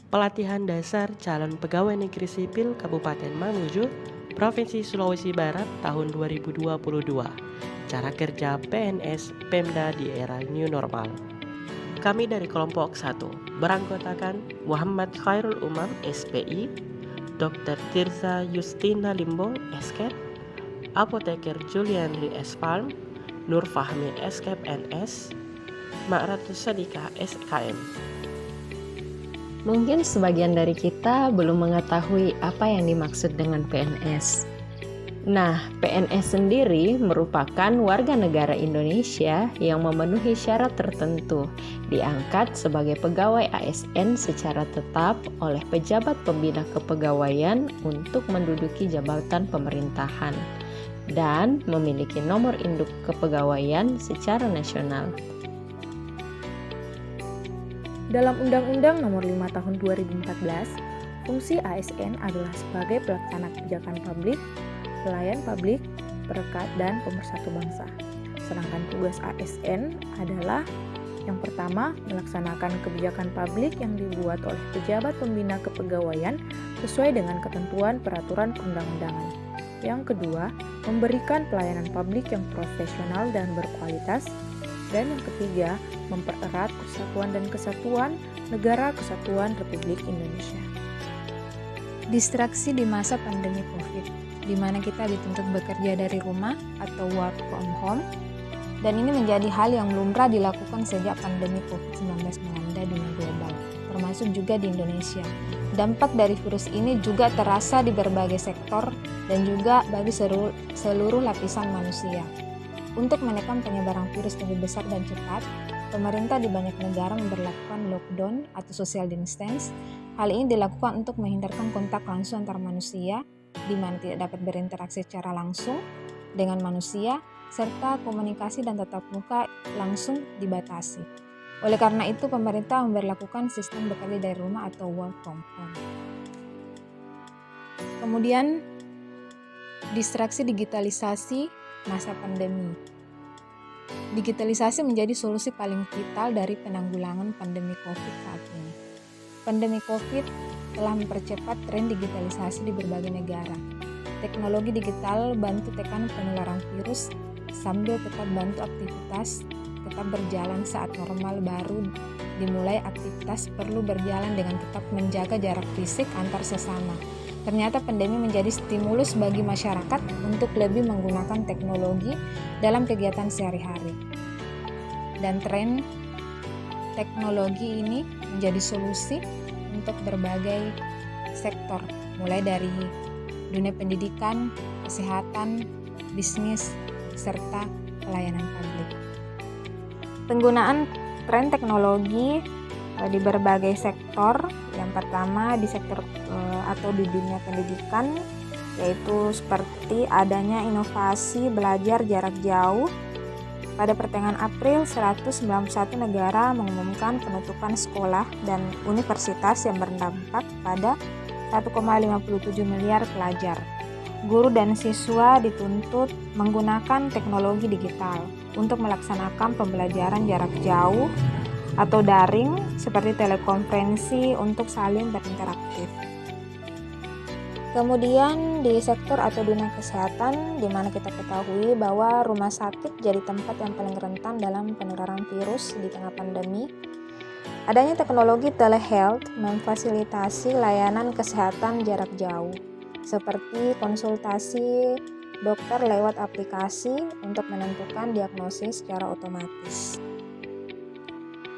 Pelatihan dasar calon pegawai negeri sipil Kabupaten Mamuju, Provinsi Sulawesi Barat tahun 2022. Cara kerja PNS Pemda di era new normal. Kami dari kelompok 1 beranggotakan Muhammad Khairul Umam SPI, Dr. Tirza Justina Limbo SKEP, Apoteker Julianri S. Palm, Nur Fahmi SKEP NS, Ma'ratu Sadika SKM. Mungkin sebagian dari kita belum mengetahui apa yang dimaksud dengan PNS. Nah, PNS sendiri merupakan warga negara Indonesia yang memenuhi syarat tertentu, diangkat sebagai pegawai ASN secara tetap oleh pejabat pembina kepegawaian untuk menduduki jabatan pemerintahan, dan memiliki nomor induk kepegawaian secara nasional. Dalam Undang-Undang Nomor 5 Tahun 2014, fungsi ASN adalah sebagai pelaksana kebijakan publik, pelayan publik, perekat, dan pemersatu bangsa. Sedangkan tugas ASN adalah yang pertama, melaksanakan kebijakan publik yang dibuat oleh pejabat pembina kepegawaian sesuai dengan ketentuan peraturan perundang-undangan. Yang kedua, memberikan pelayanan publik yang profesional dan berkualitas. Dan yang ketiga, mempererat persatuan dan kesatuan Negara Kesatuan Republik Indonesia. Distraksi di masa pandemi COVID, di mana kita dituntut bekerja dari rumah atau work from home, dan ini menjadi hal yang lumrah dilakukan sejak pandemi COVID-19 melanda dunia global, termasuk juga di Indonesia. Dampak dari virus ini juga terasa di berbagai sektor dan juga bagi seluruh lapisan manusia. Untuk menekan penyebaran virus lebih besar dan cepat, pemerintah di banyak negara memberlakukan lockdown atau social distance. Hal ini dilakukan untuk menghindarkan kontak langsung antar manusia, di mana tidak dapat berinteraksi secara langsung dengan manusia, serta komunikasi dan tatap muka langsung dibatasi. Oleh karena itu, pemerintah memberlakukan sistem bekerja dari rumah atau work from home. Kemudian, distraksi digitalisasi masa pandemi. Digitalisasi menjadi solusi paling vital dari penanggulangan pandemi COVID saat ini. Pandemi COVID telah mempercepat tren digitalisasi di berbagai negara. Teknologi digital bantu tekan penularan virus sambil tetap bantu aktivitas tetap berjalan saat normal baru dimulai. Aktivitas perlu berjalan dengan tetap menjaga jarak fisik antar sesama. Ternyata pandemi menjadi stimulus bagi masyarakat untuk lebih menggunakan teknologi dalam kegiatan sehari-hari. Dan tren teknologi ini menjadi solusi untuk berbagai sektor, mulai dari dunia pendidikan, kesehatan, bisnis, serta pelayanan publik. Penggunaan tren teknologi di berbagai sektor. Yang pertama di sektor atau di dunia pendidikan, yaitu seperti adanya inovasi belajar jarak jauh. Pada pertengahan April, 191 negara mengumumkan penutupan sekolah dan universitas yang berdampak pada 1,57 miliar pelajar. Guru dan siswa dituntut menggunakan teknologi digital untuk melaksanakan pembelajaran jarak jauh atau daring seperti telekonferensi untuk saling berinteraktif. Kemudian di sektor atau dunia kesehatan, di mana kita ketahui bahwa rumah sakit jadi tempat yang paling rentan dalam penularan virus di tengah pandemi. Adanya teknologi telehealth memfasilitasi layanan kesehatan jarak jauh, seperti konsultasi dokter lewat aplikasi untuk menentukan diagnosis secara otomatis.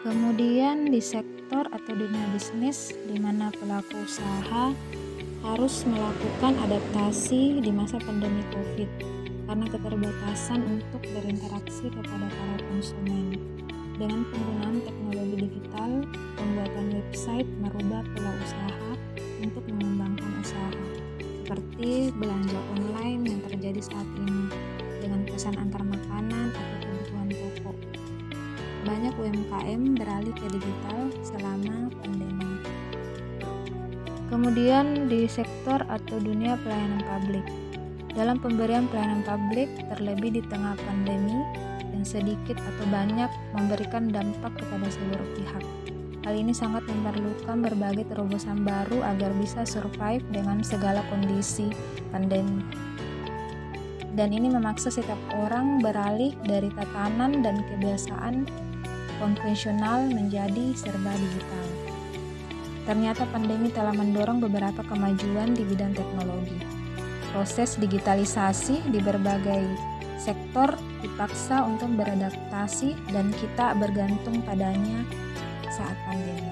Kemudian di sektor atau dunia bisnis, di mana pelaku usaha harus melakukan adaptasi di masa pandemi COVID karena keterbatasan untuk berinteraksi kepada para konsumen. Dengan penggunaan teknologi digital, pembuatan website merubah pola usaha untuk mengembangkan usaha, seperti belanja online yang terjadi saat ini dengan pesan antar makanan atau kebutuhan pokok. Banyak UMKM beralih ke digital selama pandemi. Kemudian di sektor atau dunia pelayanan publik. Dalam pemberian pelayanan publik, terlebih di tengah pandemi, yang sedikit atau banyak memberikan dampak kepada seluruh pihak. Hal Hal ini sangat memerlukan berbagai terobosan baru agar bisa survive dengan segala kondisi pandemi. Dan ini memaksa setiap orang beralih dari tatanan dan kebiasaan konvensional menjadi serba digital. Ternyata pandemi telah mendorong beberapa kemajuan di bidang teknologi. Proses digitalisasi di berbagai sektor dipaksa untuk beradaptasi dan kita bergantung padanya saat pandemi.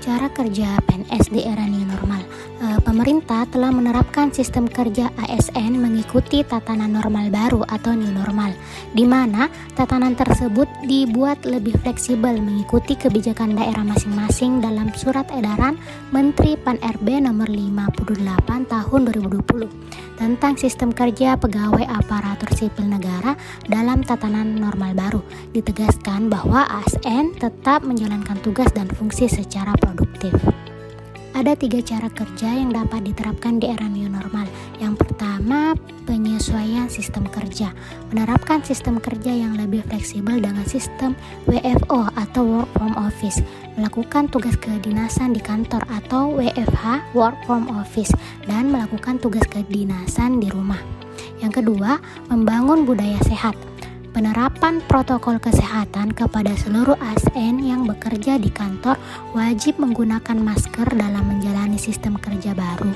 Cara kerja PNS di era new normal. Pemerintah telah menerapkan sistem kerja ASN mengikuti tatanan normal baru atau new normal, di mana tatanan tersebut dibuat lebih fleksibel mengikuti kebijakan daerah masing-masing dalam Surat Edaran Menteri Pan-RB Nomor 58 Tahun 2020 tentang sistem kerja pegawai aparatur sipil negara dalam tatanan normal baru. Ditegaskan bahwa ASN tetap menjalankan tugas dan fungsi secara produktif. Ada 3 cara kerja yang dapat diterapkan di era new normal. Yang pertama, penyesuaian sistem kerja. Menerapkan sistem kerja yang lebih fleksibel dengan sistem WFO atau Work from Office. Melakukan tugas kedinasan di kantor atau WFH, Work from Office, dan melakukan tugas kedinasan di rumah. Yang kedua, membangun budaya sehat. Penerapan protokol kesehatan kepada seluruh ASN yang bekerja di kantor wajib menggunakan masker dalam menjalani sistem kerja baru.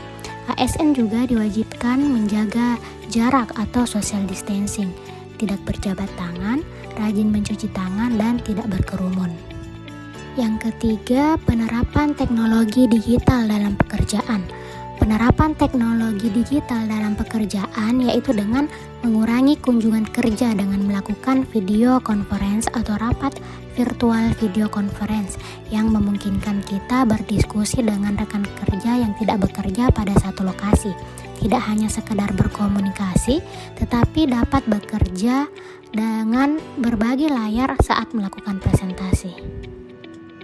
ASN juga diwajibkan menjaga jarak atau social distancing, tidak berjabat tangan, rajin mencuci tangan, dan tidak berkerumun. Yang ketiga, penerapan teknologi digital dalam pekerjaan. Penerapan teknologi digital dalam pekerjaan yaitu dengan mengurangi kunjungan kerja dengan melakukan video conference atau rapat virtual video conference yang memungkinkan kita berdiskusi dengan rekan kerja yang tidak bekerja pada satu lokasi. Tidak hanya sekedar berkomunikasi, tetapi dapat bekerja dengan berbagi layar saat melakukan presentasi.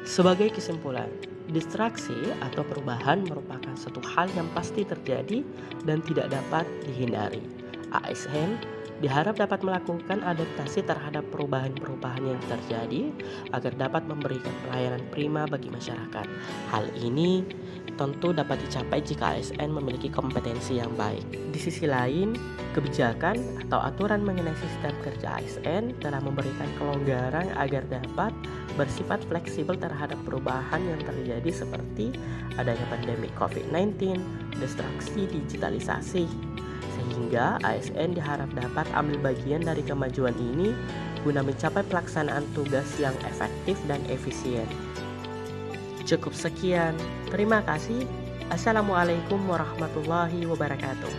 Sebagai kesimpulan, distraksi atau perubahan merupakan suatu hal yang pasti terjadi dan tidak dapat dihindari. ASN diharap dapat melakukan adaptasi terhadap perubahan-perubahan yang terjadi agar dapat memberikan pelayanan prima bagi masyarakat. Hal ini tentu dapat dicapai jika ASN memiliki kompetensi yang baik. Di sisi lain, kebijakan atau aturan mengenai sistem kerja ASN telah memberikan kelonggaran agar dapat bersifat fleksibel terhadap perubahan yang terjadi seperti adanya pandemi COVID-19, distraksi digitalisasi. Sehingga ASN diharap dapat ambil bagian dari kemajuan ini guna mencapai pelaksanaan tugas yang efektif dan efisien. Cukup sekian, terima kasih. Assalamualaikum warahmatullahi wabarakatuh.